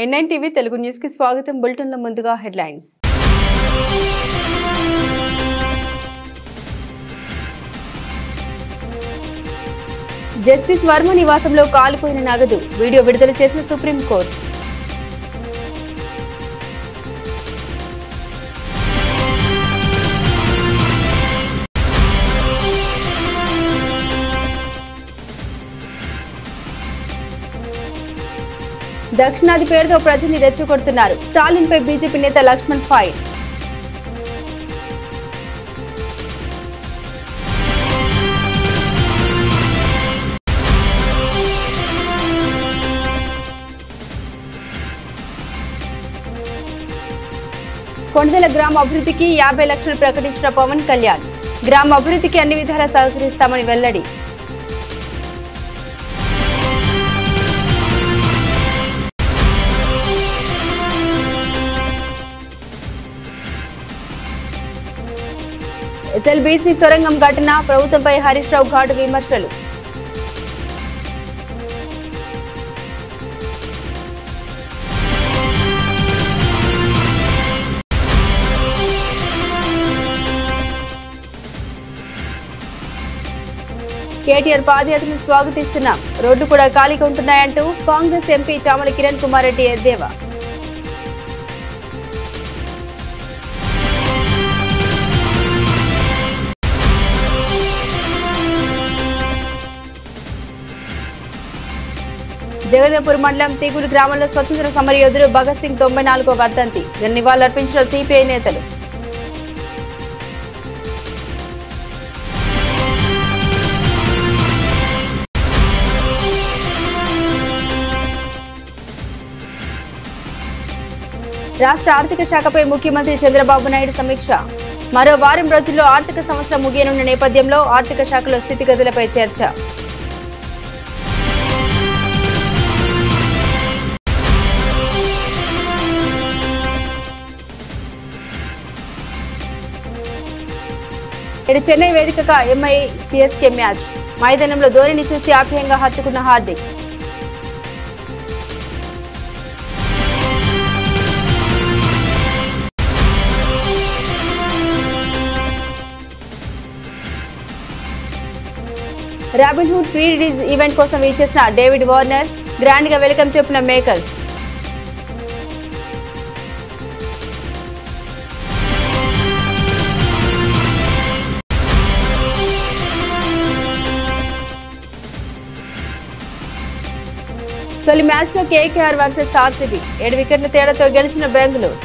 N9 TV Telugu News ki స్వాగతం. Bulletin లో ముందుగా హెడ్లైన్స్. జస్టిస్ వర్మ నివాసంలో కాలిపోయిన నగదు వీడియో విడుదల చేసిన సుప్రీం కోర్టు. దక్షిణాది పేరుతో ప్రజల్ని రెచ్చగొడుతున్నారు. స్టాలిన్ పై బీజేపీ నేత లక్ష్మణ్ ఫైర్. కొండల గ్రామ అభివృద్ధికి 50 లక్షలు ప్రకటించిన పవన్ కళ్యాణ్. గ్రామ అభివృద్ధికి అన్ని విధాలా సహకరిస్తామని వెల్లడి. SLBC సొరంగం ఘటన ప్రభుత్వంపై హరీష్ రావు ఘాటు విమర్శలు. కేటీఆర్ పాదయాత్రను స్వాగతిస్తున్నాం. రోడ్లు కూడా ఖాళీగా ఉంటున్నాయంటూ కాంగ్రెస్ ఎంపీ చామల కిరణ్ కుమార్ రెడ్డి ఎద్దేవా. జగదేపూర్ మండలం తీగుడు గ్రామంలో స్వతంత్ర సమరయోధుడు భగత్ సింగ్ 94వ వర్ధంతి. నివాళులర్పించిన సిపిఐ నేతలు. రాష్ట్ర ఆర్థిక శాఖపై ముఖ్యమంత్రి చంద్రబాబు నాయుడు సమీక్ష. మరో వారం రోజుల్లో ఆర్థిక సంవత్సరం ముగియనున్న నేపథ్యంలో ఆర్థిక శాఖలో స్థితిగతులపై చర్చ. చెన్నై వేదికగా ఎంఐ సిఎస్కే మ్యాచ్. మైదానంలో ధోనిని చూసి ఆప్యాయంగా హత్తుకున్న Hardik. Robin Hood pre release event కోసం వీచేసిన డేవిడ్ వార్నర్. గ్రాండ్ గా వెల్కమ్ చెప్పిన మేకర్స్. తొలి మ్యాచ్ లో కేకేఆర్ వర్సెస్ ఆర్సీబీ 7 వికెట్ల తేడాతో గెలిచిన బెంగళూరు.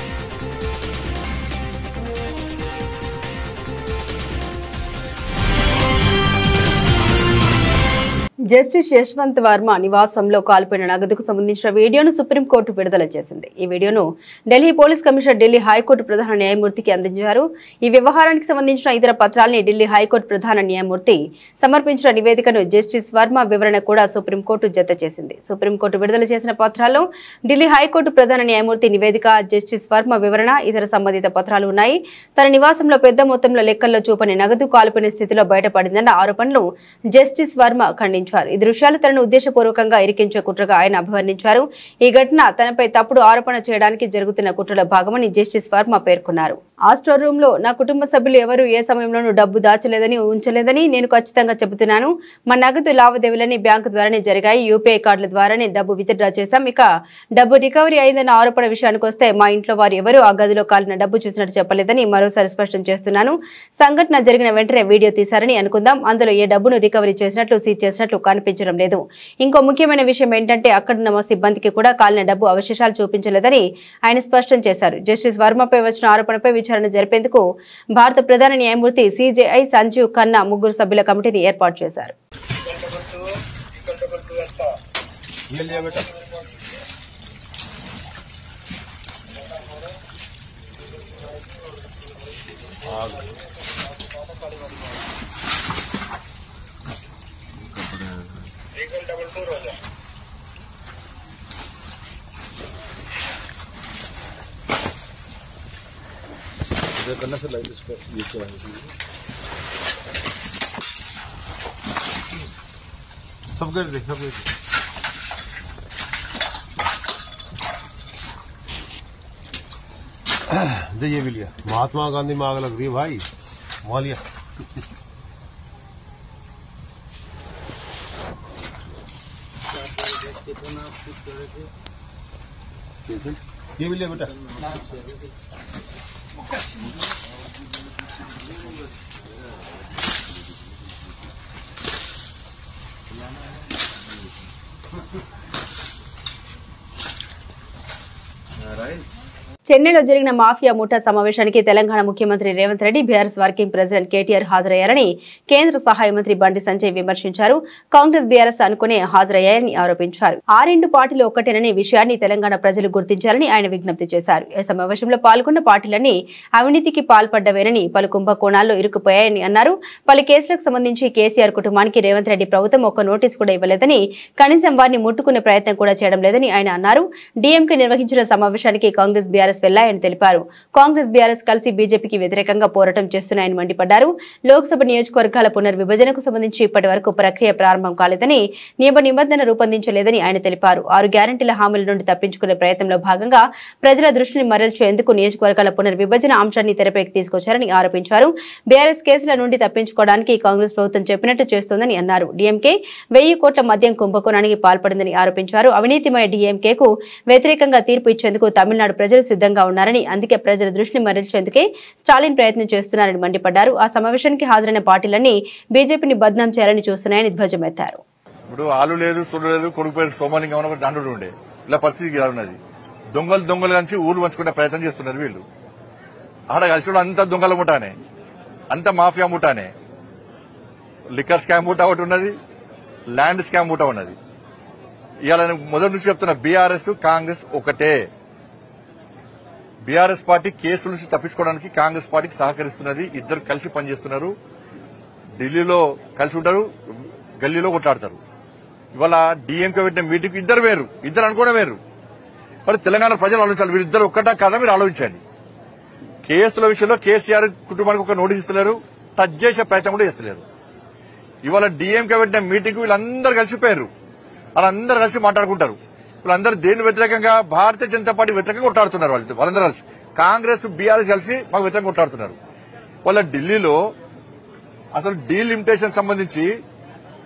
జస్టిస్ యశ్వంత్ వర్మ నివాసంలో కాల్పోయిన నగదుకు సంబంధించిన వీడియోను సుప్రీంకోర్టు విడుదల చేసింది. ఈ వీడియోను Delhi police commissioner Delhi high court ప్రధాన న్యాయమూర్తికి అందించారు. ఈ వ్యవహారానికి సంబంధించిన ఇతర పత్రాలని ఢిల్లీ హైకోర్టు ప్రధాన న్యాయమూర్తి సమర్పించిన నివేదికను జస్టిస్ వర్మ వివరణ కూడా సుప్రీంకోర్టు జత చేసింది. సుప్రీంకోర్టు విడుదల చేసిన పత్రాల్లో ఢిల్లీ హైకోర్టు ప్రధాన న్యాయమూర్తి నివేదిక, జస్టిస్ వర్మ వివరణ, ఇతర సంబంధిత పత్రాలు ఉన్నాయి. తన నివాసంలో పెద్ద మొత్తంలో లెక్కల్లో చూపని నగదు కాల్పోయిన స్థితిలో బయటపడిందన్న ఆరోపణలు జస్టిస్ వర్మ ఖండించారు. ఈ దృశ్యాలు తనను ఉద్దేశపూర్వకంగా ఇరికించే కుట్రగా ఆయన అభివర్ణించారు. ఈ ఘటన తనపై తప్పుడు ఆరోపణ చేయడానికి జరుగుతున్న కుట్రలో భాగమని జస్టిస్ వర్మ పేర్కొన్నారు. ఆ స్టోర్ రూమ్ లో నా కుటుంబ సభ్యులు ఎవరు ఏ సమయంలోనూ డబ్బు దాచలేదని, ఉంచలేదని నేను ఖచ్చితంగా చెబుతున్నాను. మా నగదు లావాదేవీలని బ్యాంకు ద్వారానే జరిగాయి. యూపీఐ కార్డుల ద్వారానే డబ్బు విత్డ్రా చేశాం. ఇక డబ్బు రికవరీ అయిందన్న ఆరోపణ విషయానికి వస్తే మా ఇంట్లో వారు ఎవరు ఆ గదిలో కాలిన డబ్బు చూసినట్టు చెప్పలేదని మరోసారి స్పష్టం చేస్తున్నాను. సంఘటన జరిగిన వెంటనే వీడియో తీశారని అనుకుందాం. అందులో ఏ డబ్బును రికవరీ చేసినట్లు, సీజ్ చేసినట్లు కనిపించడం లేదు. ఇంకో ముఖ్యమైన విషయం ఏంటంటే అక్కడున్న మా సిబ్బందికి కూడా కాలిన డబ్బు అవశేషాలు చూపించలేదని ఆయన స్పష్టం చేశారు. జస్టిస్ వర్మపై వచ్చిన ఆరోపణపై విచారణ జరిపేందుకు భారత ప్రధాన న్యాయమూర్తి సిజేఐ సంజీవ్ ఖన్నా 3 సభ్యుల కమిటీని ఏర్పాటు చేశారు. करना से लाइट इसको यूज करवाएंगे सब कर दे सब ये भी लिया महात्मा गांधी में आग लग रही है भाई वहां लिया ये भी लिया बेटा చెన్నైలో జరిగిన మాఫియా ముఠా సమావేశానికి తెలంగాణ ముఖ్యమంత్రి Revanth Reddy BRS working president KTR హాజరయ్యారని కేంద్ర సహాయ మంత్రి బండి సంజయ్ విమర్శించారు. కాంగ్రెస్ బీఆర్ఎస్ అనుకునే హాజరయ్యాయని ఆరోపించారు. ఆ రెండు పార్టీలు ఒక్కటేననే విషయాన్ని తెలంగాణ ప్రజలు గుర్తించాలని ఆయన విజ్ఞప్తి చేశారు. ఈ సమావేశంలో పాల్గొన్న పార్టీలన్నీ అవినీతికి పాల్పడ్డవేనని, పలు కుంభకోణాల్లో ఇరుక్కుపోయాయని అన్నారు. పలు కేసులకు సంబంధించి కేసీఆర్ కుటుంబానికి రేవంత్ రెడ్డి ప్రభుత్వం ఒక్క నోటీసు కూడా ఇవ్వలేదని, కనీసం వారిని ముట్టుకునే ప్రయత్నం కూడా చేయడం లేదని ఆయన అన్నారు. డీఎంకే నిర్వహించిన సమావేశానికి కాంగ్రెస్ బీఆర్ఎస్ వెళ్లాయని తెలిపారు. కాంగ్రెస్ బీఆర్ఎస్ కలిసి బీజేపీకి వ్యతిరేకంగా పోరాటం చేస్తున్నాయని మండిపడ్డారు. లోక్సభ నియోజకవర్గాల పునర్విభజనకు సంబంధించి ఇప్పటి వరకు ప్రక్రియ ప్రారంభం కాలేదని, నియమ నిబంధన రూపొందించలేదని ఆయన తెలిపారు. 6 గ్యారంటీల హామీల నుండి తప్పించుకునే ప్రయత్నంలో భాగంగా ప్రజల దృష్టిని మరల్చేందుకు నియోజకవర్గాల పునర్విభజన అంశాన్ని తెరపైకి తీసుకొచ్చారని ఆరోపించారు. బీఆర్ఎస్ కేసుల నుండి తప్పించుకోవడానికి కాంగ్రెస్ ప్రభుత్వం చెప్పినట్టు చేస్తోందని అన్నారు. డీఎంకే 1000 కోట్ల మద్యం కుంభకోణానికి పాల్పడిందని ఆరోపించారు. అవినీతిమయ డీఎంకేకు వ్యతిరేకంగా తీర్పు ఇచ్చేందుకు తమిళనాడు ప్రజలు సిద్ధంగా ఉన్నారని, అందుకే ప్రజల దృష్టిని మరల్చేందుకే స్టాలిన్ ప్రయత్నం చేస్తున్నారని మండిపడ్డారు. ఆ సమావేశానికి హాజరైన పార్టీలన్నీ బీజేపీని బద్నాం చేయాలని చూస్తున్నాయని ధ్వజమెత్తారు. ఇప్పుడు ఆలు లేదు, సుడు లేదు, కొడుకు పేరు సోమలింగం అని దండు ఉండే ఇలా పరిస్థితి ఇలా ఉన్నది. దొంగలు కలిసి ఊరు పంచుకునే ప్రయత్నం చేస్తున్నారు వీళ్ళు. ఆడ కలిసి అంత దొంగల ముఠానే, అంత మాఫియా ముఠానే. లిక్కర్ స్కామ్ ముఠా ఒకటి ఉన్నది, ల్యాండ్ స్కామ్ ముఠా ఉన్నది. ఇవాళ మొదటి నుంచి చెప్తున్న బీఆర్ఎస్ కాంగ్రెస్ ఒకటే. బీఆర్ఎస్ పార్టీ కేసుల నుంచి తప్పించుకోవడానికి కాంగ్రెస్ పార్టీకి సహకరిస్తున్నది. ఇద్దరు కలిసి పనిచేస్తున్నారు. ఢిల్లీలో కలిసి ఉంటారు, గల్లీలో కొట్లాడతారు. ఇవాళ డీఎంకే పెట్టిన మీటింగ్ ఇద్దరు వేరు, ఇద్దరు అనుకోవడం వేరు. మరి తెలంగాణ ప్రజలు ఆలోచించాలి, వీరిద్దరు ఒక్కటా కాదా మీరు ఆలోచించండి. కేసుల విషయంలో కేసీఆర్ కుటుంబానికి ఒక నోటీస్ ఇస్తలేరు, టచ్ చేసే ప్రయత్నం కూడా చేస్తలేరు. ఇవాళ డీఎంకే పెట్టిన మీటింగ్ వీళ్ళందరూ కలిసిపోయారు, వాళ్ళందరూ కలిసి మాట్లాడుకుంటారు. వీళ్ళందరూ దేని వ్యతిరేకంగా, భారతీయ జనతా పార్టీ వ్యతిరేకంగా కొట్లాడుతున్నారు. వాళ్ళందరూ కలిసి కాంగ్రెస్ బీఆర్ఎస్ కలిసి మాకు వ్యతిరేకంగా కొట్లాడుతున్నారు. వాళ్ళ ఢిల్లీలో అసలు డీలిమిటేషన్ సంబంధించి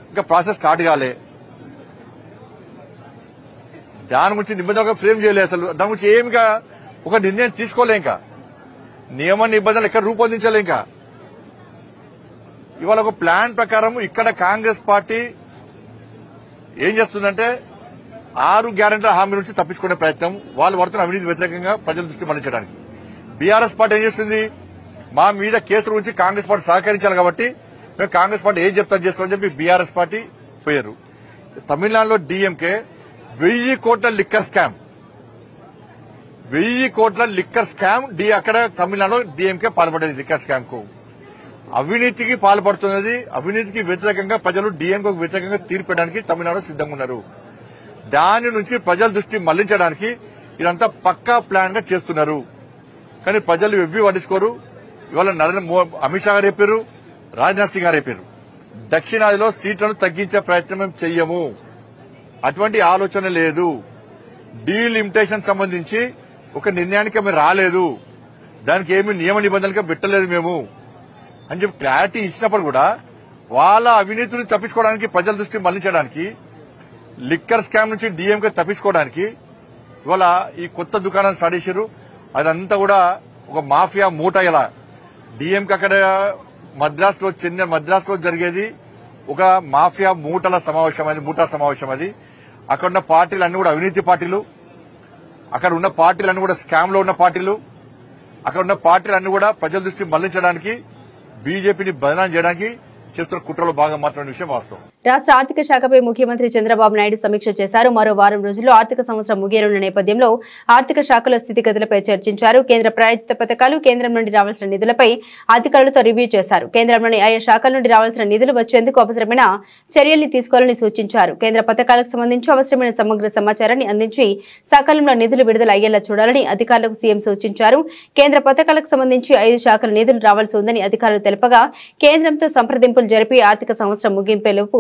ఇంకా ప్రాసెస్ స్టార్ట్ కాలే, దాని గురించి నిబంధనగా ఫ్రేమ్ చేయలేదు, అసలు దాని గురించి ఏమిగా ఒక నిర్ణయం తీసుకోలే, ఇంకా నియమ నిబంధనలు ఎక్కడ రూపొందించలే. ఇంకా ఇవాళ ఒక ప్లాన్ ప్రకారం ఇక్కడ కాంగ్రెస్ పార్టీ ఏం చేస్తుందంటే 6 గ్యారెంటీల హామీ నుంచి తప్పించుకునే ప్రయత్నం, వాళ్ళు పడుతున్న అవినీతి వ్యతిరేకంగా ప్రజల దృష్టి మళ్లించడానికి. బీఆర్ఎస్ పార్టీ ఏం చేస్తుంది, మా మీద కేసుల గురించి కాంగ్రెస్ పార్టీ సహకరించాలి కాబట్టి మేము కాంగ్రెస్ పార్టీ ఏం చెప్తాను చేస్తామని చెప్పి బీఆర్ఎస్ పార్టీ పోయారు. తమిళనాడులో డీఎంకే 1000 కోట్ల లిక్కర్ స్కామ్, 1000 కోట్ల లిక్కర్ స్కామ్ అక్కడ తమిళనాడులో డీఎంకే పాల్పడేది. లిక్కర్ స్కామ్ కు అవినీతికి పాల్పడుతున్నది. అవినీతికి వ్యతిరేకంగా ప్రజలు డీఎంకేకు వ్యతిరేకంగా తీర్పడానికి తమిళనాడు సిద్ధంగా ఉన్నారు. దాని నుంచి ప్రజల దృష్టి మళ్లించడానికి ఇదంతా పక్కా ప్లాన్ గా చేస్తున్నారు. కానీ ప్రజలు ఎవ్వి పట్టించుకోరు. ఇవాళ అమిత్ షా గారు చెప్పారు, రాజ్నాథ్ సింగ్ గారు చెప్పారు, దక్షిణాదిలో సీట్లను తగ్గించే ప్రయత్నం మేము చెయ్యము, అటువంటి ఆలోచన లేదు. డీలిమిటేషన్ సంబంధించి ఒక నిర్ణయానికి మేము రాలేదు, దానికి ఏమి నియమ నిబంధనలుగా పెట్టలేదు మేము అని చెప్పి క్లారిటీ ఇచ్చినప్పుడు కూడా వాళ్ళ అవినీతిని తప్పించుకోవడానికి, ప్రజల దృష్టి మళ్లించడానికి, లిక్కర్ స్కామ్ నుంచి డీఎంకే తప్పించుకోవడానికి ఇవాళ ఈ కొత్త దుకాణాలు స్టార్ట్ చేశారు. అదంతా కూడా ఒక మాఫియా మూట. ఇలా డీఎంకే అక్కడ మద్రాసులో జరిగేది ఒక మాఫియా మూటల సమావేశం, అది మూటా సమావేశం. అది అక్కడ ఉన్న పార్టీలు అన్ని కూడా అవినీతి పార్టీలు, అక్కడ ఉన్న పార్టీలు అన్ని కూడా స్కామ్ లో ఉన్న పార్టీలు, అక్కడ ఉన్న పార్టీలు అన్ని కూడా ప్రజల దృష్టి మళ్లించడానికి, బీజేపీని బదనాం చేయడానికి చేస్తున్న కుట్రలో భాగం మాట్లాడిన విషయం వాస్తవం. రాష్ట్ర ఆర్థిక శాఖపై ముఖ్యమంత్రి చంద్రబాబు నాయుడు సమీక్ష చేశారు. మరో వారం రోజుల్లో ఆర్థిక సంవత్సరం ముగియనున్న నేపథ్యంలో ఆర్థిక శాఖలో స్థితిగతులపై చర్చించారు. కేంద్ర ప్రాయోజిత పథకాలు, కేంద్రం నుండి రావాల్సిన నిధులపై అధికారులతో రివ్యూ చేశారు. కేంద్రంలోని ఆయా శాఖల నుండి రావాల్సిన నిధులు వచ్చేందుకు అవసరమైన చర్యల్ని తీసుకోవాలని సూచించారు. కేంద్ర పథకాలకు సంబంధించి అవసరమైన సమగ్ర సమాచారాన్ని అందించి సకాలంలో నిధులు విడుదల అయ్యేలా చూడాలని అధికారులకు సీఎం సూచించారు. కేంద్ర పథకాలకు సంబంధించి 5 శాఖల నిధులు రావాల్సి ఉందని అధికారులు తెలపగా కేంద్రంతో సంప్రదింపులు చెల్లింపులు జరిపి ఆర్థిక సంవత్సరం ముగింపేలోపు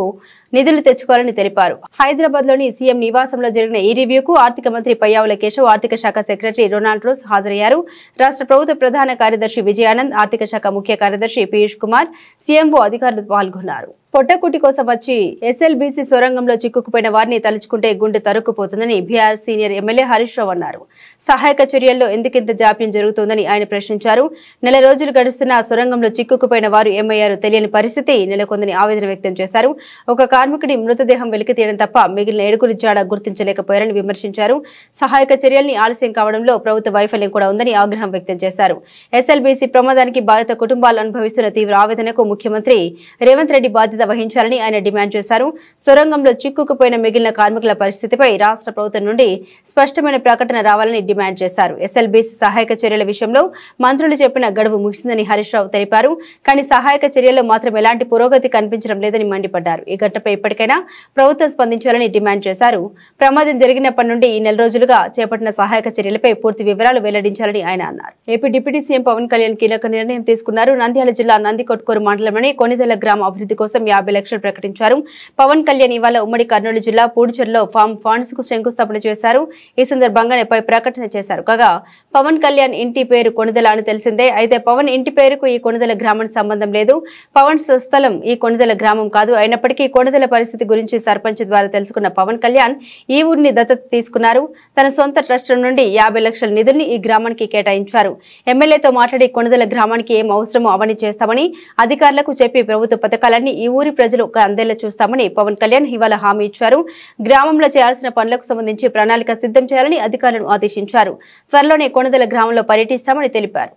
నిధులు తెచ్చుకోవాలని తెలిపారు. హైదరాబాద్ లోని సీఎం నివాసంలో జరిగిన ఈ రివ్యూకు ఆర్థిక మంత్రి పయ్యావుల కేశవ్, ఆర్థిక శాఖ సెక్రటరీ రొనాల్డ్ రోస్ హాజరయ్యారు. రాష్ట్ర ప్రభుత్వ ప్రధాన కార్యదర్శి విజయానంద్, ఆర్థిక శాఖ ముఖ్య కార్యదర్శి పీయూష్ కుమార్, సీఎంఓ అధికారులు పాల్గొన్నారు. పొట్టకుటి కోసం వచ్చి ఎస్ఎల్బీసీ సొరంగంలో చిక్కుకుపోయిన వారిని తలుచుకుంటే గుండె తరుక్కుపోతుందని BR senior MLA Harish Rao అన్నారు. సహాయక చర్యల్లో ఎందుకింత జాప్యం జరుగుతోందని ఆయన ప్రశ్నించారు. నెల రోజులు గడుస్తున్న సొరంగంలో చిక్కుకుపోయిన వారు ఏమయ్యారో తెలియని పరిస్థితి నెలకొందని ఆవేదన వ్యక్తం చేశారు. ఒక కార్మికుడి మృతదేహం వెలికి తీయడం తప్ప మిగిలిన 7 జాడ గుర్తించలేకపోయారని విమర్శించారు. సహాయక చర్యల్ని ఆలస్యం కావడంలో ప్రభుత్వ వైఫల్యం కూడా ఉందని ఆగ్రహం వ్యక్తం చేశారు. ఎస్ఎల్బీసీ ప్రమాదానికి బాధిత కుటుంబాలు అనుభవిస్తున్న తీవ్ర ఆవేదనకు ముఖ్యమంత్రి రేవంత్ రెడ్డి బాధ్యత వహించాలని ఆయన డిమాండ్ చేశారు. సొరంగంలో చిక్కుకుపోయిన మిగిలిన కార్మికుల పరిస్థితిపై రాష్ట్ర ప్రభుత్వం నుండి స్పష్టమైన ప్రకటన రావాలని డిమాండ్ చేశారు. ఎస్ఎల్బీసీ సహాయక చర్యల విషయంలో మంత్రులు చెప్పిన గడువు ముగిసిందని హరీష్ రావు తెలిపారు. కానీ సహాయక చర్యల్లో మాత్రం ఎలాంటి పురోగతి కనిపించడం లేదని మండిపడ్డారు. ఈ ఘటనపై ఇప్పటికైనా ప్రభుత్వం స్పందించాలని డిమాండ్ చేశారు. ప్రమాదం జరిగినప్పటి నుండి ఈ నెల రోజులుగా చేపట్టిన సహాయక చర్యలపై పూర్తి వివరాలు వెల్లడించాలని ఆయన అన్నారు. AP deputy CM Pawan Kalyan కీలక నిర్ణయం తీసుకున్నారు. నంద్యాల జిల్లా నందికొట్కూరు మండలంలోని కొనిదెల గ్రామ అభివృద్ధి కోసం 50 లక్షలు ప్రకటించారు. పవన్ కళ్యాణ్ ఇవాళ ఉమ్మడి కర్నూలు జిల్లా పూడిచెర్లో ఫామ్ ఫండ్స్ కు శంకుస్థాపన చేశారు. ఈ సందర్భంగా ప్రకటన చేశారు. కాగా పవన్ కళ్యాణ్ ఇంటి పేరు కొనిదెల అని తెలిసిందే. అయితే పవన్ ఇంటి పేరుకు ఈ కొనిదెల గ్రామానికి సంబంధం లేదు. పవన్ స్థలం ఈ కొనిదెల గ్రామం కాదు. అయినప్పటికీ కొనిదెల పరిస్థితి గురించి సర్పంచ్ ద్వారా తెలుసుకున్న పవన్ కళ్యాణ్ ఈ ఊరిని దత్తత తీసుకున్నారు. తన సొంత ట్రస్ట్ నుండి 50 లక్షల నిధుల్ని ఈ గ్రామానికి కేటాయించారు. ఎమ్మెల్యేతో మాట్లాడి కొనిదెల గ్రామానికి ఏం అవసరమో అవన్నీ చేస్తామని అధికారులకు చెప్పి ప్రభుత్వ పథకాలన్నీ ఈ ఊరి ప్రజలు అందేలా చూస్తామని పవన్ కళ్యాణ్ ఇవాళ హామీ ఇచ్చారు. గ్రామంలో చేయాల్సిన పనులకు సంబంధించి ప్రణాళిక సిద్ధం చేయాలని అధికారులను ఆదేశించారు. త్వరలోనే కొనిదెల గ్రామంలో పర్యటిస్తామని తెలిపారు.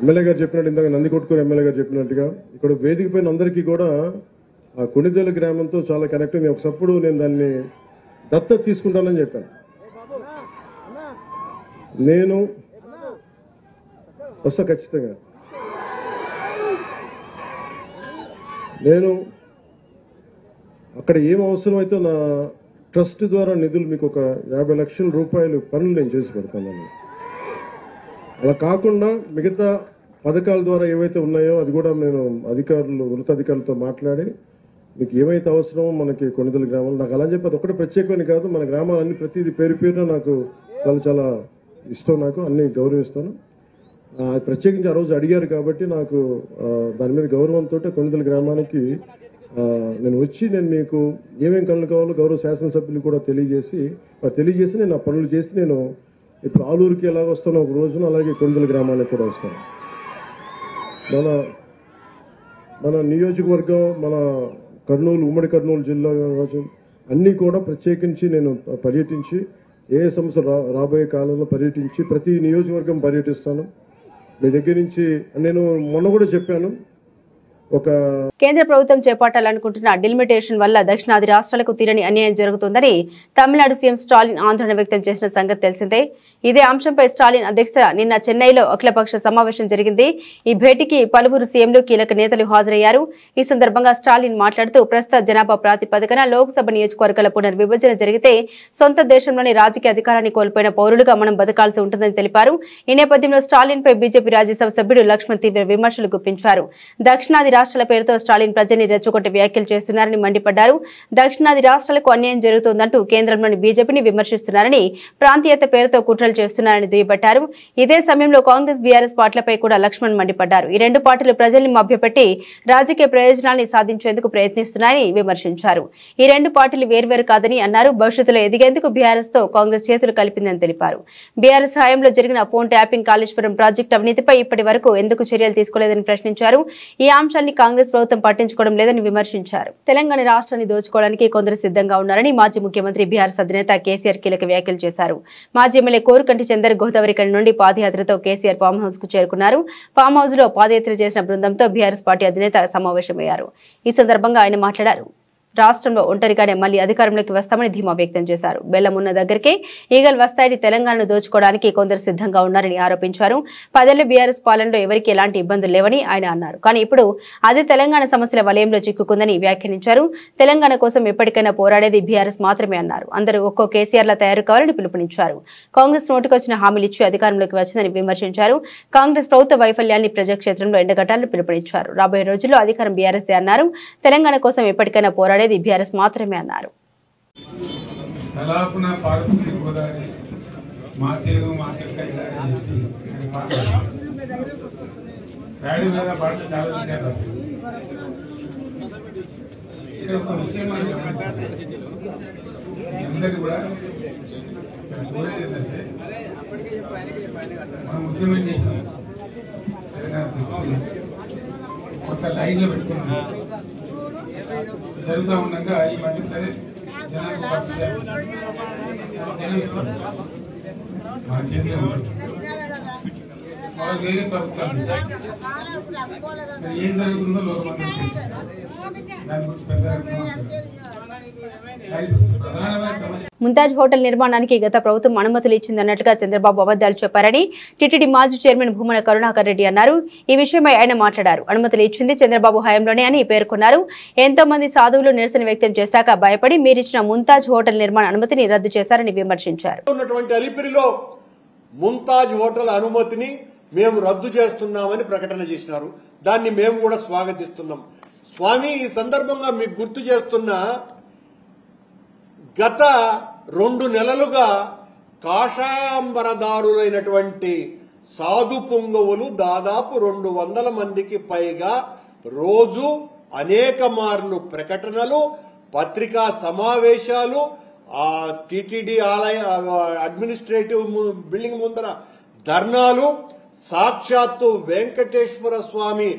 ఎమ్మెల్యే గారు చెప్పినట్టు ఇందాక నందికొట్కూరు ఎమ్మెల్యే గారు చెప్పినట్టుగా ఇక్కడ వేదిక పైన అందరికీ కూడా ఆ కొనిదెల గ్రామంతో చాలా కనెక్ట్ అయింది. ఒకప్పుడు నేను దాన్ని దత్తత తీసుకుంటానని చెప్పాను. నేను వస్తా ఖచ్చితంగా. నేను అక్కడ ఏం అవసరమైతే నా ట్రస్ట్ ద్వారా నిధులు మీకు ఒక 50 లక్షల రూపాయలు పనులు నేను చేసి పెడతాను. అలా కాకుండా మిగతా పథకాల ద్వారా ఏవైతే ఉన్నాయో అది కూడా నేను ఉన్నతాధికారులతో మాట్లాడి మీకు ఏమైతే అవసరమో మనకి కొనిదెల గ్రామం నాకు అలా చెప్పి అది ఒకటి ప్రత్యేకమని కాదు, మన గ్రామాలన్నీ ప్రతిదీ పేరు పేరున నాకు చాలా చాలా ఇష్టం. నాకు అన్ని గౌరవిస్తాను. ప్రత్యేకించి ఆ రోజు అడిగారు కాబట్టి నాకు దాని మీద గౌరవంతో కొనిదెల గ్రామానికి నేను వచ్చి నేను మీకు ఏమేమి కళ్ళు కావాలో గౌరవ శాసనసభ్యులు కూడా తెలియజేసి నేను ఆ పనులు చేసి నేను ఇప్పుడు ఆలూరుకి ఎలాగ వస్తాను ఒక రోజున అలాగే కొనిదెల గ్రామానికి కూడా వస్తాను. మన నియోజకవర్గం మన కర్నూలు ఉమ్మడి కర్నూలు జిల్లా కావచ్చు అన్నీ కూడా ప్రత్యేకించి నేను పర్యటించి ఏ సమస్య రాబోయే కాలంలో పర్యటించి ప్రతి నియోజకవర్గం పర్యటిస్తాను. మీ దగ్గర నుంచి నేను మొన్న కూడా చెప్పాను. కేంద్ర ప్రభుత్వం చేపట్టాలనుకుంటున్న డిలిమిటేషన్ వల్ల దక్షిణాది రాష్ట్రాలకు తీరని అన్యాయం జరుగుతోందని తమిళనాడు సీఎం స్టాలిన్ ఆందోళన వ్యక్తం చేసిన సంగతి తెలిసిందే. ఇదే అంశంపై స్టాలిన్ అధ్యక్షత నిన్న చెన్నైలో అఖిలపక్ష సమావేశం జరిగింది. ఈ భేటీకి పలువురు సీఎంలు కీలక నేతలు హాజరయ్యారు. ఈ సందర్భంగా స్టాలిన్ మాట్లాడుతూ ప్రస్తుత జనాభా ప్రాతిపదికన లోక్సభ నియోజకవర్గాల పునర్విభజన జరిగితే సొంత దేశంలోని రాజకీయ అధికారాన్ని కోల్పోయిన పౌరులుగా మనం బతకాల్సి ఉంటుందని తెలిపారు. ఈ నేపథ్యంలో స్టాలిన్ పై బీజేపీ రాజ్యసభ సభ్యుడు లక్ష్మణ్ తీవ్ర విమర్శలు గుప్పించారు. దక్షిణాది రాష్ట్రాల పేరుతో స్టాలిన్ ప్రజల్ని రెచ్చగొట్టే వ్యాఖ్యలు చేస్తున్నారని మండిపడ్డారు. దక్షిణాది రాష్ట్రాలకు అన్యాయం జరుగుతోందంటూ కేంద్రంలోని బీజేపీని విమర్శిస్తున్నారని, ప్రాంతీయత పేరుతో కుట్రలు చేస్తున్నారని దుయ్యబట్టారు. ఇదే సమయంలో కాంగ్రెస్ బీఆర్ఎస్ పార్టీలపై కూడా లక్ష్మణ్ మండిపడ్డారు. ఈ రెండు పార్టీలు ప్రజల్ని మభ్యపెట్టి రాజకీయ ప్రయోజనాల్ని సాధించేందుకు ప్రయత్నిస్తున్నారని విమర్శించారు. ఈ రెండు పార్టీలు వేర్వేరు కాదని అన్నారు. భవిష్యత్తులో ఎదిగేందుకు బీఆర్ఎస్ తో కాంగ్రెస్ చేతులు కలిపిందని తెలిపారు. బీఆర్ఎస్ హయాంలో జరిగిన ఫోన్ ట్యాపింగ్, కాళేశ్వరం ప్రాజెక్టు అవినీతిపై ఇప్పటి వరకు ఎందుకు చర్యలు తీసుకోలేదని ప్రశ్నించారు. ఈ అంశాన్ని కాంగ్రెస్ ప్రభుత్వం పట్టించుకోవడం లేదని విమర్శించారు. తెలంగాణ రాష్ట్రాన్ని దోచుకోవడానికి కొందరు సిద్ధంగా ఉన్నారని మాజీ ముఖ్యమంత్రి బీఆర్ఎస్ అధినేత కేసీఆర్ కీలక వ్యాఖ్యలు చేశారు. మాజీ ఎమ్మెల్యే కోరుకంటి చందర్ గోదావరికని నుండి పాదయాత్రతో కేసీఆర్ ఫామ్ హౌస్ కు చేరుకున్నారు. ఫామ్ హౌస్ లో పాదయాత్ర చేసిన బృందంతో బీఆర్ఎస్ పార్టీ అధినేత సమావేశమయ్యారు. ఈ సందర్భంగా ఆయన మాట్లాడారు. రాష్ట్రంలో ఒంటరిగానే మళ్లీ అధికారంలోకి వస్తామని ధీమా వ్యక్తం చేశారు. బెల్లం ఉన్న దగ్గరికే ఈగలు వస్తాయని తెలంగాణను దోచుకోవడానికి కొందరు సిద్ధంగా ఉన్నారని ఆరోపించారు. 10 ఏళ్ల బీఆర్ఎస్ పాలనలో ఎవరికి ఎలాంటి ఇబ్బందులు లేవని ఆయన అన్నారు. కానీ ఇప్పుడు అదే తెలంగాణ సమస్యల వలయంలో చిక్కుకుందని వ్యాఖ్యానించారు. తెలంగాణ కోసం ఎప్పటికైనా పోరాడేది బీఆర్ఎస్ మాత్రమే అన్నారు. అందరూ ఒక్కో కేసీఆర్ల తయారు కావాలని పిలుపునిచ్చారు. కాంగ్రెస్ నోటికొచ్చిన హామీలు ఇచ్చి అధికారంలోకి వచ్చిందని విమర్శించారు. కాంగ్రెస్ ప్రభుత్వ వైఫల్యాన్ని ప్రజాక్షేత్రంలో ఎండగట్టాలని పిలుపునిచ్చారు. రాబోయే రోజుల్లో అధికారం బీఆర్ఎస్ అన్నారు. తెలంగాణ కోసం ఎప్పటికైనా పోరాడేది బీఆర్ఎస్ మాత్రమే అన్నారు. కొత్త లైన్లో పెట్టుకున్నాం జరుగుతూ ఉండగా ఈ మధ్య సరే జనాలకు జనం ఇష్టం మన చేతిలో ఉంటుంది. వేరే ప్రభుత్వం ఏం జరుగుతుందో లోకమంతా చేసి దాని గురించి పెద్ద ముంతాజ్ హోటల్ నిర్మాణానికి గత ప్రభుత్వం అనుమతులు ఇచ్చిందన్నట్టుగా చంద్రబాబు అబద్దాలు చెప్పారని టీటీడీ మాజీ చైర్మన్ భూమన కరుణాకర్ రెడ్డి అన్నారు. ఈ విషయమై ఆయన మాట్లాడారు. అనుమతులు ఇచ్చింది చంద్రబాబు హయాంలోనే అని పేర్కొన్నారు. ఎంతో మంది సాధువులు నిరసన వ్యక్తం చేశాక భయపడి మీరిచ్చిన ముంతాజ్ హోటల్ నిర్మాణ అనుమతిని రద్దు చేశారని విమర్శించారు. అలిపిరిలో ముంతాజ్ హోటల్ అనుమతిని మేము రద్దు చేస్తున్నామని ప్రకటన చేసినారు. దాన్ని మేము కూడా స్వాగతిస్తున్నాం. స్వామి, ఈ సందర్భంగా మీకు గుర్తు చేస్తున్న గత 2 నెలలుగా కాషాయంబరదారులైనటువంటి సాధు పుంగవులు దాదాపు 200 మందికి పైగా రోజు అనేక మార్లు ప్రకటనలు, పత్రికా సమావేశాలు, ఆ టీటీడీ ఆలయ అడ్మినిస్ట్రేటివ్ బిల్డింగ్ ముందర ధర్నాలు, సాక్షాత్తు వెంకటేశ్వర స్వామి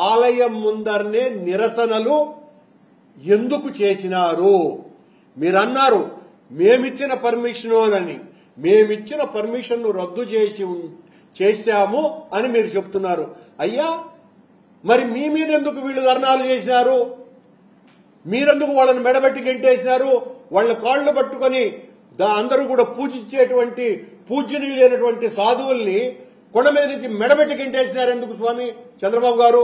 ఆలయం ముందరనే నిరసనలు ఎందుకు చేసినారు? మీరన్నారు మేమిచ్చిన పర్మిషన్ అని. మేమిచ్చిన పర్మిషన్ ను రద్దు చేశాము అని మీరు చెప్తున్నారు. అయ్యా, మరి మీ మీద ఎందుకు వీళ్ళు ధర్నాలు చేసినారు? మీరెందుకు వాళ్ళని మెడబెట్టి గెంటేసినారు? వాళ్ళ కాళ్లు పట్టుకుని అందరూ కూడా పూజించేటువంటి పూజ్యనీయులైనటువంటి సాధువుల్ని కొండ మీద నుంచి మెడబెట్టి గెంటేసినారు ఎందుకు స్వామి చంద్రబాబు గారు?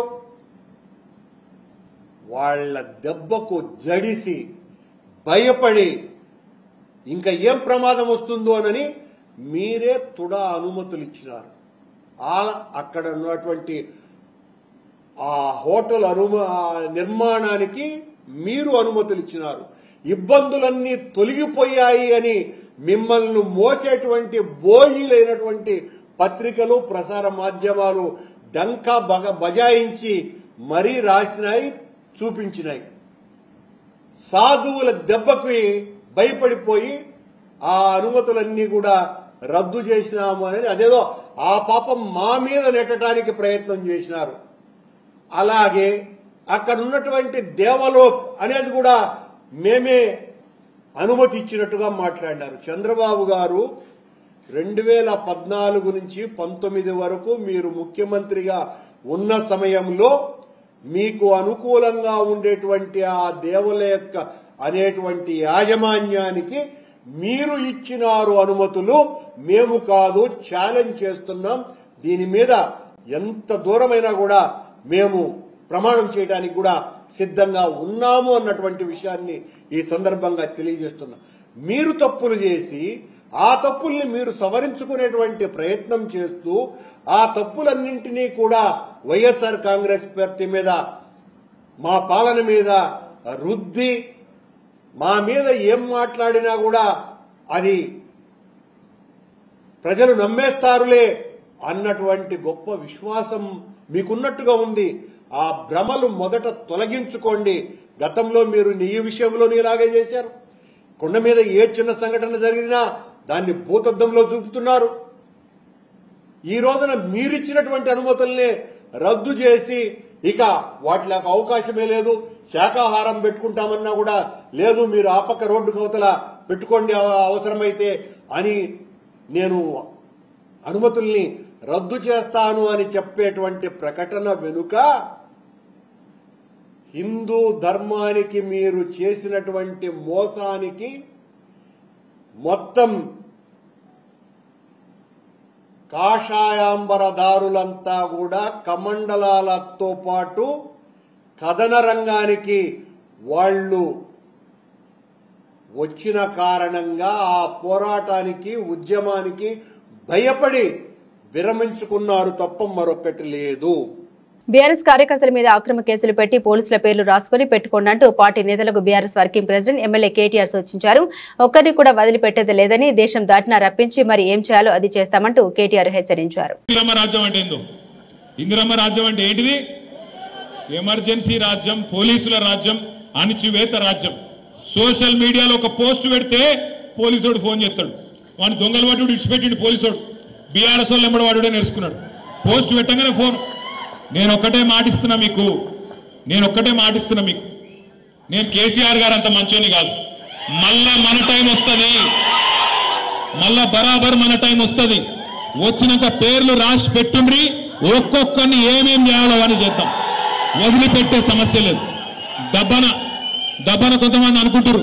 వాళ్ళ దెబ్బకు జడిసి భయపడి ఇంకా ఏం ప్రమాదం వస్తుందో అని మీరే తుడా అనుమతులు ఇచ్చినారు. అక్కడ ఉన్నటువంటి ఆ హోటల్ నిర్మాణానికి మీరు అనుమతులు ఇచ్చినారు. ఇబ్బందులన్నీ తొలగిపోయాయి అని మిమ్మల్ని మోసేటువంటి బోయిలైనటువంటి పత్రికలు, ప్రసార మాధ్యమాలు డంకా బజాయించి మరీ రాసినాయి, చూపించినాయి. సాధువుల దెబ్బకి భయపడిపోయి ఆ అనుమతులన్నీ కూడా రద్దు చేసినాము అనేది అదేదో ఆ పాపం మా మీద నెట్టడానికి ప్రయత్నం చేసినారు. అలాగే అక్కడ ఉన్నటువంటి దేవలోక్ అనేది కూడా మేమే అనుమతి ఇచ్చినట్టుగా మాట్లాడినారు. చంద్రబాబు గారు 2014 నుంచి 19 వరకు మీరు ముఖ్యమంత్రిగా ఉన్న సమయంలో మీకు అనుకూలంగా ఉండేటువంటి ఆ దేవలోక్ అనేటువంటి యాజమాన్యానికి మీరు ఇచ్చినారు అనుమతులు, మేము కాదు, ఛాలెంజ్ చేస్తున్నాం. దీని మీద ఎంత దూరమైనా కూడా మేము ప్రమాణం చేయడానికి కూడా సిద్ధంగా ఉన్నాము అన్నటువంటి విషయాన్ని ఈ సందర్భంగా తెలియజేస్తున్నాం. మీరు తప్పులు చేసి ఆ తప్పుల్ని మీరు సవరించుకునేటువంటి ప్రయత్నం చేస్తూ ఆ తప్పులన్నింటినీ కూడా వైఎస్ఆర్ కాంగ్రెస్ పార్టీ మీద, మా పాలన మీద రుద్ది మా మీద ఏం మాట్లాడినా కూడా అది ప్రజలు నమ్మేస్తారులే అన్నటువంటి గొప్ప విశ్వాసం మీకున్నట్టుగా ఉంది. ఆ భ్రమలు మొదట తొలగించుకోండి. గతంలో మీరు నీ విషయంలో ఇలాగే చేశారు. కొండ మీద ఏ చిన్న సంఘటన జరిగినా దాన్ని భూతద్దంలో చూపుతున్నారు. ఈ రోజున మీరిచ్చినటువంటి అనుమతుల్ని రద్దు చేసి ఇక వాటికి అవకాశమే లేదు, శాకాహారం పెట్టుకుంటామన్నా కూడా లేదు, మీరు ఆ పక్క రోడ్డు కవతల పెట్టుకోండి అవసరమైతే అని నేను అనుమతుల్ని రద్దు చేస్తాను అని చెప్పేటువంటి ప్రకటన వెనుక హిందూ ధర్మానికి మీరు చేసినటువంటి మోసానికి మొత్తం కాషాయాంబరదారులంతా కూడా కమండలాలతో పాటు కథన రంగానికి వాళ్ళు వచ్చిన కారణంగా ఆ పోరాటానికి ఉద్యమానికి భయపడి విరమించుకున్నారు తప్ప మరొకటి లేదు. బీఆర్ఎస్ కార్యకర్తల మీద అక్రమ కేసులు పెట్టి పోలీసుల పేర్లు రాసుకుని పెట్టుకున్నట్టు పార్టీ నేతలకు BRS working president MLA KTR సూచించారు. ఒక్కరిని కూడా వదిలిపెట్టేది లేదని, దేశం దాటినా రప్పించి మరి ఏం చేయాలో అది చేస్తామంటూ కేటీఆర్ హెచ్చరించారు. ఇందిరమ్మ రాజ్యం అంటే ఏంటిది? ఎమర్జెన్సీ రాజ్యం, పోలీసుల రాజ్యం, అణిచివేత రాజ్యం. సోషల్ మీడియాలో ఒక పోస్ట్ పెడితే పోలీసుడు ఫోన్ చేస్తాడు, వాడిని దొంగలు వాడు ఇడిచిపెట్టిండు పోలీసుడు. బీఆర్ఎస్ వాళ్ళు ఎంబడి వాడుడే నేర్చుకున్నాడు. పోస్ట్ పెట్టగానే ఫోన్. నేను ఒక్కటే మాటిస్తున్నా మీకు, నేను కేసీఆర్ గారు అంత మంచోని కాదు. మళ్ళా మన టైం వస్తుంది, మళ్ళా బరాబర్ మన టైం వస్తుంది. వచ్చినాక పేర్లు రాసి పెట్టుండ్రి, ఒక్కొక్కరిని ఏమేం చేయాలో అని చేద్దాం. వదిలిపెట్టే సమస్య లేదు. దబ్బన కొంతమంది అనుకుంటారు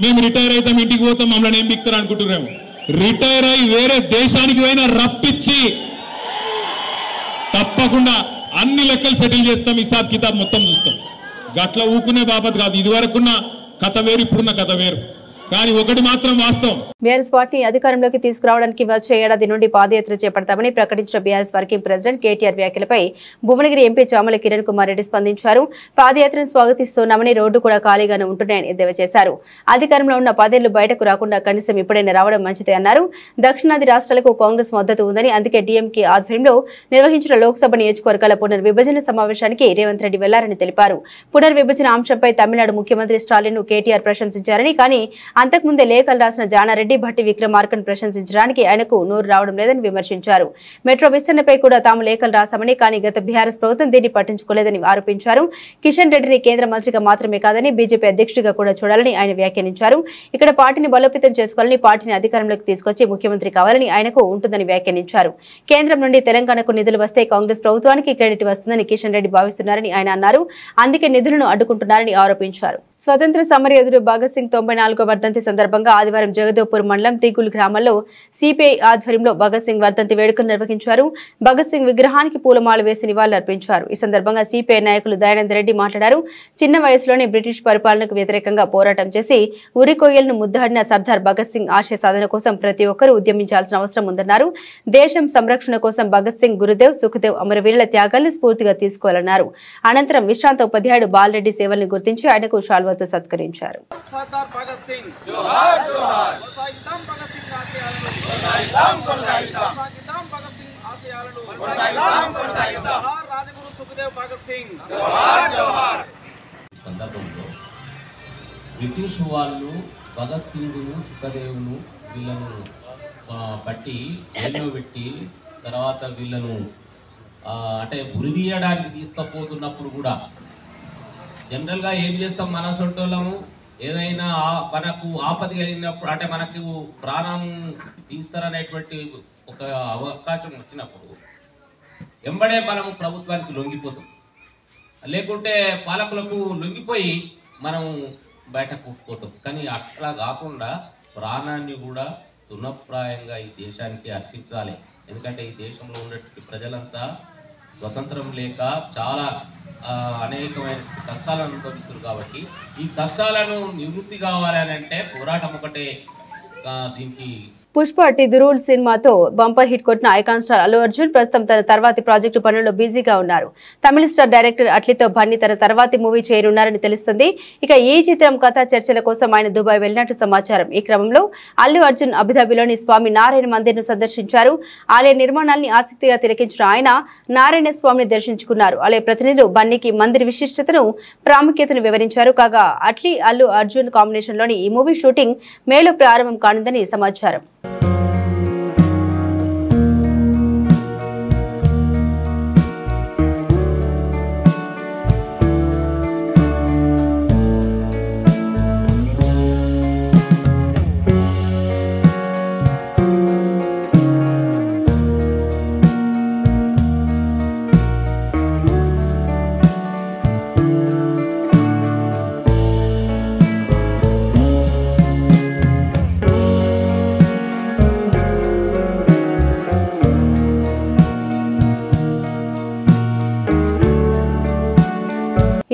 మేము రిటైర్ అవుతాం, ఇంటికి పోతాం, మమ్మల్ని ఏం బిక్తారు అనుకుంటున్నాము. రిటైర్ అయి వేరే దేశానికి పోయినా రప్పించి తప్పకుండా అన్ని లెక్కలు సెటిల్ చేస్తాం, హిసాబ్ కితాబ్ మొత్తం చూస్తాం. గట్ల ఊకునే బాబత్ కాదు. ఇదివరకున్న కథ వేరు, ఇప్పుడున్న కథ వేరు. కానీ ఒకటి మాత్రం వాస్తవం, బీఆర్ఎస్ పార్టీని అధికారంలోకి తీసుకురావడానికి వచ్చే ఏడాది నుండి పాదయాత్ర చేపడతామని ప్రకటించిన బీఆర్ఎస్ వర్కింగ్ ప్రెసిడెంట్ కేటీఆర్ వ్యాఖ్యలపై భువనగిరి ఎంపీ చామల కిరణ్ కుమార్ రెడ్డి స్పందించారు. పాదయాత్రను స్వాగతిస్తున్నామని, రోడ్డు కూడా ఖాళీగానే ఉంటున్నాయని ఎద్దేవా చేశారు. అధికారంలో ఉన్న 10 ఏళ్లు బయటకు రాకుండా కనీసం ఇప్పుడైనా రావడం మంచిదే అన్నారు. దక్షిణాది రాష్ట్రాలకు కాంగ్రెస్ మద్దతు ఉందని, అందుకే డీఎంకే ఆధ్వర్యంలో నిర్వహించిన లోక్సభ నియోజకవర్గాల పునర్విభజన సమావేశానికి రేవంత్ రెడ్డి వెళ్లారని తెలిపారు. పునర్విభజన అంశంపై తమిళనాడు ముఖ్యమంత్రి స్టాలిన్ కేటీఆర్ ప్రశంసించారని, కానీ అంతకుముందే లేఖలు రాసిన జానారెడ్డి, భట్టి విక్రమార్కను ప్రశంసించడానికి ఆయనకు నోరు రావడం లేదని విమర్శించారు. మెట్రో విస్తరణపై కూడా తాము లేఖలు రాశామని, కానీ గత బీఆర్ఎస్ ప్రభుత్వం దీన్ని పట్టించుకోలేదని ఆరోపించారు. కిషన్ రెడ్డిని కేంద్ర మంత్రిగా మాత్రమే కాదని బీజేపీ అధ్యక్షుడిగా కూడా చూడాలని ఆయన వ్యాఖ్యానించారు. ఇక్కడ పార్టీని బలోపేతం చేసుకోవాలని, పార్టీని అధికారంలోకి తీసుకొచ్చి ముఖ్యమంత్రి కావాలని ఆయనకు ఉంటుందని వ్యాఖ్యానించారు. కేంద్రం నుండి తెలంగాణకు నిధులు వస్తే కాంగ్రెస్ ప్రభుత్వానికి క్రెడిట్ వస్తుందని కిషన్ రెడ్డి భావిస్తున్నారని ఆయన అన్నారు. అందుకే నిధులను అడ్డుకుంటున్నారని ఆరోపించారు. స్వతంత్ర సమరయోధుడు భగత్ సింగ్ 94వ వర్ధంతి సందర్భంగా ఆదివారం జగదేవ్పూర్ మండలం తీగుల్ గ్రామంలో సిపిఐ ఆధ్వర్యంలో భగత్ సింగ్ వర్ధంతి వేడుకలు నిర్వహించారు. భగత్ సింగ్ విగ్రహానికి పూలమాల వేసి నివాళులర్పించారు. ఈ సందర్భంగా సిపిఐ నాయకులు దయానంద్ రెడ్డి మాట్లాడారు. చిన్న వయసులోనే బ్రిటిష్ పరిపాలనకు వ్యతిరేకంగా పోరాటం చేసి ఉరికొయ్యలను ముద్దాడిన సర్దార్ భగత్ సింగ్ ఆశయ సాధన కోసం ప్రతి ఒక్కరూ ఉద్యమించాల్సిన అవసరం ఉందన్నారు. దేశం సంరక్షణ కోసం భగత్ సింగ్, గురుదేవ్, సుఖదేవ్ అమరవీరుల త్యాగాలను స్ఫూర్తిగా తీసుకోవాలన్నారు. అనంతరం విశ్రాంత ఉపాధ్యాయుడు బాలరెడ్డి సేవల్ని గుర్తించి ఆయనకు శాల్వాతో సత్కరించారు. బ్రిటిష్ వాళ్ళు భగత్ సింగ్ను, సుఖదేవ్ను వీళ్ళను పట్టి జైల్లో పెట్టి తర్వాత వీళ్ళను అంటే ఉరిదీయడానికి తీసుకుపోతున్నప్పుడు కూడా జనరల్గా ఏం చేస్తాం, మన సొంటోళ్ళము ఏదైనా మనకు ఆపద కలిగినప్పుడు అంటే మనకు ప్రాణం తీస్తారనేటువంటి ఒక అవకాశం వచ్చినప్పుడు ఎంబడే మనము ప్రభుత్వానికి లొంగిపోతాం, లేకుంటే పాలకులకు లొంగిపోయి మనం బయటకు పోతాం. కానీ అట్లా కాకుండా ప్రాణాన్ని కూడా తునప్రాయంగా ఈ దేశానికి అర్పించాలి. ఎందుకంటే ఈ దేశంలో ఉన్నటువంటి ప్రజలంతా స్వతంత్రం లేక చాలా అనేకమైన కష్టాలను అనుభవిస్తున్నారు. కాబట్టి ఈ కష్టాలను నివృత్తి కావాలి అని అంటే పోరాటం ఒకటే దీనికి. పుష్ప ది రూల్ సినిమాతో బంపర్ హిట్ కొట్టిన ఐకాన్ స్టార్ అల్లు అర్జున్ ప్రస్తుతం తన తర్వాతి ప్రాజెక్టు పనుల్లో బిజీగా ఉన్నారు. తమిళ స్టార్ డైరెక్టర్ అట్లీతో బన్నీ తన తర్వాతి మూవీ చేయనున్నారని తెలుస్తుంది. ఇక ఈ చిత్రం కథా చర్చల కోసం ఆయన దుబాయ్ వెళ్లినట్టు సమాచారం. ఈ క్రమంలో అల్లు అర్జున్ అబుదాబిలోని స్వామి నారాయణ మందిర్ ను సందర్శించారు. ఆలయ నిర్మాణాన్ని ఆసక్తిగా తిలకించిన ఆయన నారాయణ స్వామిని దర్శించుకున్నారు. ఆలయ ప్రతినిధులు బన్నీకి మందిర్ విశిష్టతను, ప్రాముఖ్యతను వివరించారు. కాగా అట్లీ అల్లు అర్జున్ కాంబినేషన్ లోని ఈ మూవీ షూటింగ్ మేలో ప్రారంభం కానుందని సమాచారం.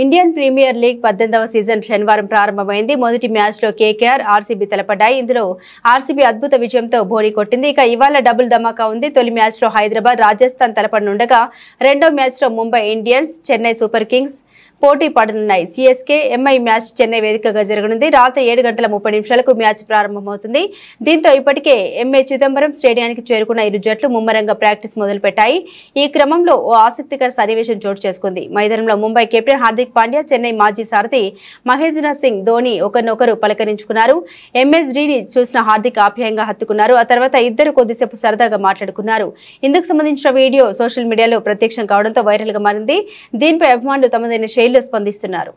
ఇండియన్ ప్రీమియర్ లీగ్ 18వ సీజన్ శనివారం ప్రారంభమైంది. మొదటి మ్యాచ్లో కేకేఆర్, ఆర్సీబీ తలపడ్డాయి. ఇందులో ఆర్సీబీ అద్భుత విజయంతో బోణి కొట్టింది. ఇక ఇవాళ డబుల్ ధమాకా ఉంది. తొలి మ్యాచ్లో హైదరాబాద్, రాజస్థాన్ తలపడనుండగా రెండో మ్యాచ్లో Mumbai Indians, Chennai super Kings పోటీ పడనున్నాయి. సిఎస్కే ఎంఐ మ్యాచ్ చెన్నై వేదికగా జరగనుంది. రాత్రి 7:30 మ్యాచ్ ప్రారంభమవుతుంది. దీంతో ఇప్పటికే ఎంఏ చిదంబరం స్టేడియానికి చేరుకున్న ఇరు జట్లు ముమ్మరంగా ప్రాక్టీస్ మొదలుపెట్టాయి. ఈ క్రమంలో ఓ ఆసక్తికర సన్నివేశం చోటు చేసుకుంది. మైదానంలో ముంబై కెప్టెన్ హార్దిక్ పాండ్యా, చెన్నై మాజీ సారథి మహేంద్ర సింగ్ ధోని ఒకరినొకరు పలకరించుకున్నారు. ఎంఎస్డీని చూసిన హార్దిక్ ఆప్యాయంగా హత్తుకున్నారు. ఆ తర్వాత ఇద్దరు కొద్దిసేపు సరదాగా మాట్లాడుకున్నారు. ఇందుకు సంబంధించిన వీడియో సోషల్ మీడియాలో ప్రత్యక్షం కావడంతో వైరల్ గా మారింది. దీనిపై అభిమానులు తమదైన శైలిలో స్పందిస్తున్నారు.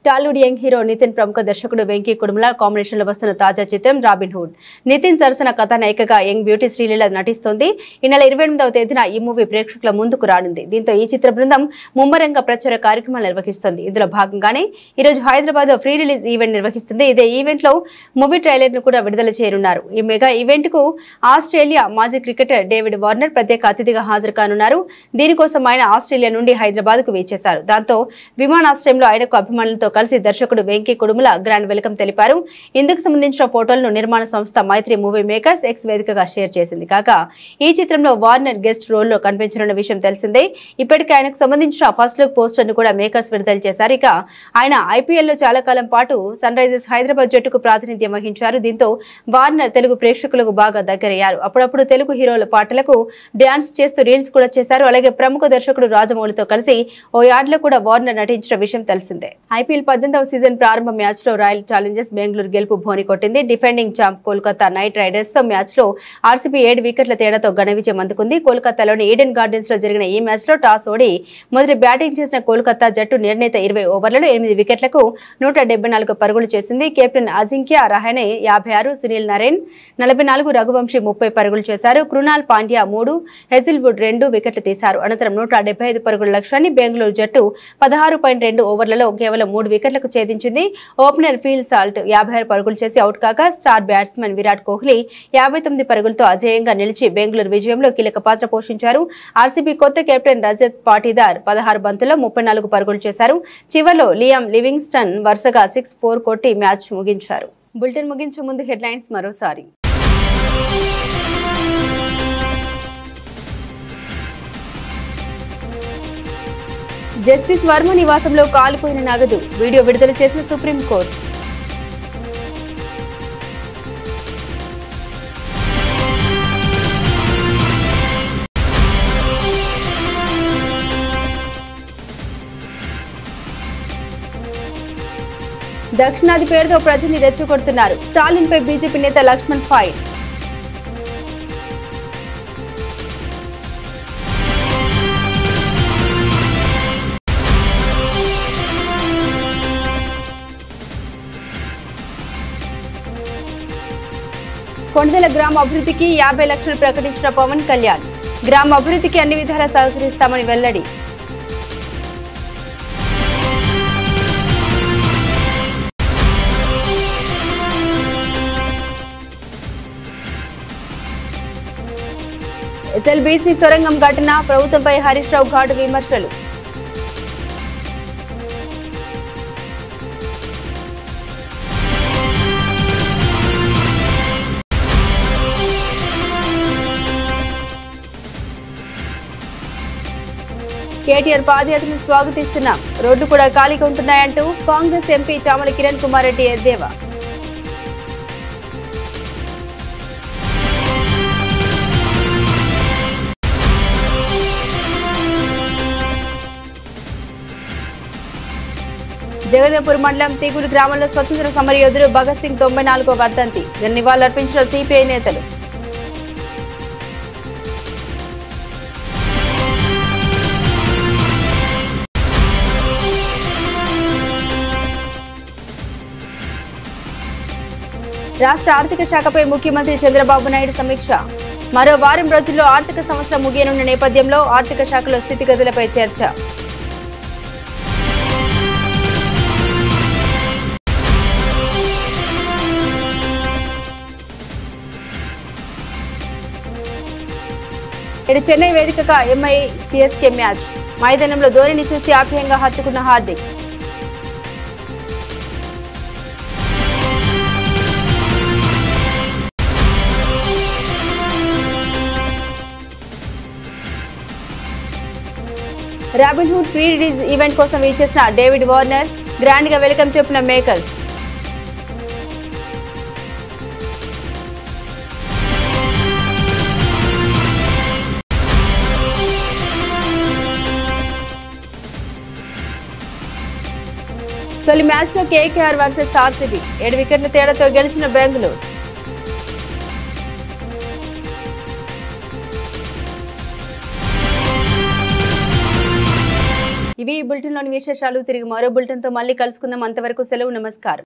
టాలీవుడ్ యంగ్ హీరో నితిన్ ప్రముఖ దర్శకుడు వెంకీ కుడుముల కాంబినేషన్ లో వస్తున్న తాజా చిత్రం రాబిన్ హుడ్. నితిన్ సరసన కథానాయికగా యంగ్ బ్యూటీ శ్రీలీల నటిస్తోంది. ఈ నెల 28వ తేదీన ఈ మూవీ ప్రేక్షకుల ముందుకు రానుంది. దీంతో ఈ చిత్ర బృందం ముమ్మరంగా ప్రచార కార్యక్రమాలు నిర్వహిస్తోంది. ఇందులో భాగంగానే ఈ రోజు హైదరాబాద్ లో ప్రీ రిలీజ్ ఈవెంట్ నిర్వహిస్తుంది. ఇదే ఈవెంట్ లో మూవీ ట్రైలర్ ను కూడా విడుదల చేయనున్నారు. ఈ మెగా ఈవెంట్ కు ఆస్ట్రేలియా మాజీ క్రికెటర్ డేవిడ్ వార్నర్ ప్రత్యేక అతిథిగా హాజరు కానున్నారు. దీనికోసం ఆయన ఆస్ట్రేలియా నుండి హైదరాబాద్ కు వేచేశారు. దాంతో విమానాశ్రయంలో ఆయనకు అభిమానులతో కలిసి దర్శకుడు వెంకీ కుడుముల గ్రాండ్ వెల్కమ్ తెలిపారు. ఇందుకు సంబంధించిన ఫోటోలను నిర్మాణ సంస్థ మైత్రి మూవీ మేకర్స్ ఎక్స్ వేదికగా షేర్ చేసింది. కాగా ఈ చిత్రంలో వార్నర్ గెస్ట్ రోల్లో కనిపించనున్న విషయం తెలిసిందే. ఇప్పటికే ఆయనకు సంబంధించిన ఫస్ట్ లుక్ పోస్టర్ ను కూడా మేకర్స్ విడుదల చేశారు. ఇక ఆయన ఐపీఎల్ లో చాలా కాలం పాటు సన్ రైజర్స్ హైదరాబాద్ జట్టుకు ప్రాతినిధ్యం వహించారు. దీంతో వార్నర్ తెలుగు ప్రేక్షకులకు బాగా దగ్గరయ్యారు. అప్పుడప్పుడు తెలుగు హీరోల పాటలకు డాన్స్ చేస్తూ రీల్స్ కూడా చేశారు. అలాగే ప్రముఖ దర్శకుడు రాజమౌళితో కలిసి ఓ యాడ్లో కూడా వార్నర్ నటించిన విషయం తెలిసిందే. ఐపీఎల్ 18వ సీజన్ ప్రారంభ మ్యాచ్ లో రాయల్ ఛాలెంజర్స్ బెంగళూరు గెలుపు బోని కొట్టింది. Defending champ Kolkata night riders తో మ్యాచ్ లో ఆర్సీబీ 7 వికెట్ల తేడాతో ఘన విజయం అందుకుంది. కోల్కతాలోని ఈడెన్ గార్డెన్స్ లో జరిగిన ఈ మ్యాచ్ లో టాస్ ఓడి మొదటి బ్యాటింగ్ చేసిన కోల్కతా జట్టు నిర్ణీత 20 ఓవర్లలో 8 వికెట్లకు 174 పరుగులు చేసింది. కెప్టెన్ అజింక్య రహానే 56, సునీల్ నరేన్ 44, రఘువంశీ 30 పరుగులు చేశారు. కృణాల్ పాండ్యా 3, హెజిల్వుడ్ 2 వికెట్లు తీశారు. అనంతరం 175 పరుగుల లక్ష్యాన్ని బెంగళూరు జట్టు 16.2 ఓవర్లలో కేవలం 3 వికెట్లకు ఛేదించింది. ఓపెనర్ ఫీల్ సాల్ట్ 56 పరుగులు చేసి అవుట్ కాగా స్టార్ బ్యాట్స్మెన్ విరాట్ కోహ్లీ 59 పరుగులతో అజేయంగా నిలిచి బెంగళూరు విజయంలో కీలక పాత్ర పోషించారు. ఆర్సీబీ కొత్త కెప్టెన్ రజత్ పాటీదార్ 16 బంతుల్లో 34 పరుగులు చేశారు. చివర్లో లియామ్ లివింగ్స్టన్ వరుసగా 6-4 కొట్టి మ్యాచ్ ముగించారు. బులెటిన్ ముగించే ముందు హెడ్లైన్స్ మరోసారి. జస్టిస్ వర్మ నివాసంలో కాలిపోయిన నగదు వీడియో విడుదల చేసిన సుప్రీంకోర్టు. దక్షిణాది పేరుతో ప్రజల్ని రెచ్చగొడుతున్నారు. స్టాలిన్ పై బీజేపీ నేత లక్ష్మణ్ ఫైర్. కొండదల గ్రామ అభివృద్ధికి 50 లక్షలు ప్రకటించిన పవన్ కళ్యాణ్. గ్రామ అభివృద్ధికి అన్ని విధాలా సహకరిస్తామని వెల్లడి. ఎస్ఎల్బీసీ సొరంగం ఘటన, ప్రభుత్వంపై హరీష్ రావు ఘాటు విమర్శలు. కేటీఆర్ పాదయాత్రను స్వాగతిస్తున్నాం, రోడ్లు కూడా ఖాళీగా ఉంటున్నాయంటూ కాంగ్రెస్ ఎంపీ చామల కిరణ్ కుమార్ రెడ్డి ఎద్దేవా. జగదేపూర్ మండలం తీగులు గ్రామంలో స్వతంత్ర సమరయోధుడు భగత్ సింగ్ 94వ వర్ధంతి నివాళులర్పించిన సిపిఐ నేతలు. రాష్ట్ర ఆర్థిక శాఖపై ముఖ్యమంత్రి చంద్రబాబు నాయుడు సమీక్ష. మరో వారం రోజుల్లో ఆర్థిక సంవత్సరం ముగియనున్న నేపథ్యంలో ఆర్థిక శాఖలో స్థితిగతులపై చర్చ. నేడు చెన్నై వేదికగా ఎంఐ సిఎస్కే మ్యాచ్. మైదానంలో ధోనిని చూసి ఆప్యాయంగా హత్తుకున్న Hardik. Robin Hood pre release event కోసం ఇచ్చేసిన డేవిడ్ వార్నర్. గ్రాండ్ గా వెల్కమ్ చెప్పిన మేకర్స్. తొలి మ్యాచ్ లో కేకేఆర్ వర్సెస్ ఆర్సీబీ. 7 వికెట్ల తేడాతో గెలిచిన బెంగళూరు. ఇవి ఈ బులెటిన్లోని విశేషాలు. తిరిగి మరో బులెటిన్తో మళ్ళీ కలుసుకుందాం. అంతవరకు సెలవు. నమస్కారం.